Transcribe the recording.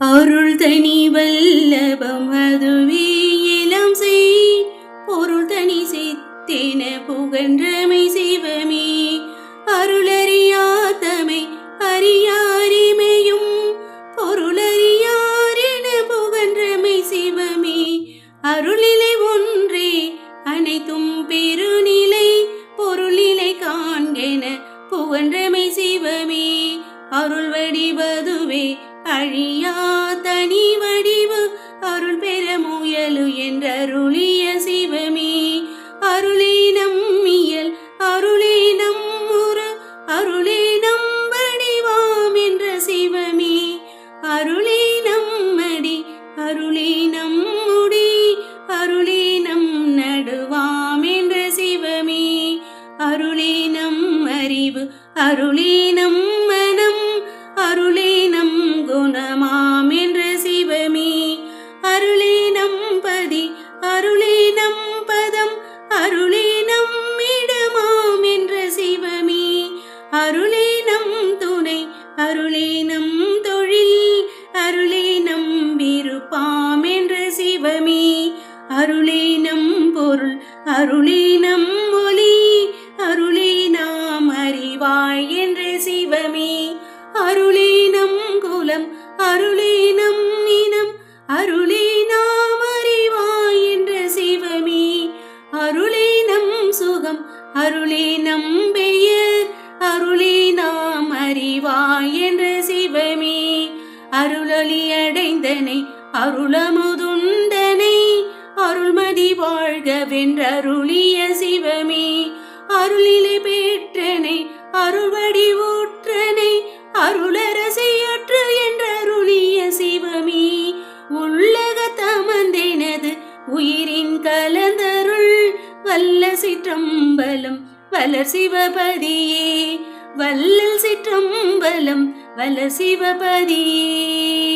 அருள் தனி வல்லபம் அதுவே இளம் செய் பொருள் தனி சித்தென புகன்றமை சிவமே அருளறியாதமை அறியாரிமையும் பொருளறியாரென புகன்றமை சிவமே அருளிலை ஒன்றே அனைத்தும் பெருநிலை பொருளிலை காண்கென புகன்றமை சிவமே அருள் வடிவதுவே அழியா தனி வடிவு அருள் பெற முயலு என்றருளிய சிவமே அருளே நம்மியல் அருளே நம்முரு அருளே நம் வடிவாம் என்ற சிவமே அருளே நம்மடி அருளே நம்முடி அருளே நம் நடுவாம் என்ற சிவமே அருளே நம் அறிவு அருளே நம் மனம் அருளே நம் குணமாம் என்ற சிவமே அருளே நம் பதி அருளே நம் பதம் அருளே நம் இடமாம் என்ற சிவமே அருளே நம் துணை அருளே நம் தொழில் அருளே நம் விருப்பாம் என்ற சிவமே அருளே நம் பொருள் அருளே நம் ஒளி அருளே நாம் அறிவாய் என்ற சிவமே அருளே நம் குலம் அருளே நம் இனம் அருளே நாம் அறிவாய் என்ற சிவமே அருளே நம் சுகம் அருளே நம் பெயர் அருளே நாம் அறிவாய் என்ற சிவமே அருளொளி அடைந்தனை அருளமுதுண்டனை அருள்மதி வாழ்கவென்றருளிய சிவமே அருளிலே பெற்றனை அருள்வடி ஊற்றனை அருளரசையற்று என்றருளிய சிவமே உள்ளக தமந்தெனது உயிரின் கலந்தருள் வல்ல சிற்றம்பலம் வளர் சிவபதியே வல்லல் சிற்றம்பலம் வளர் சிவபதியே.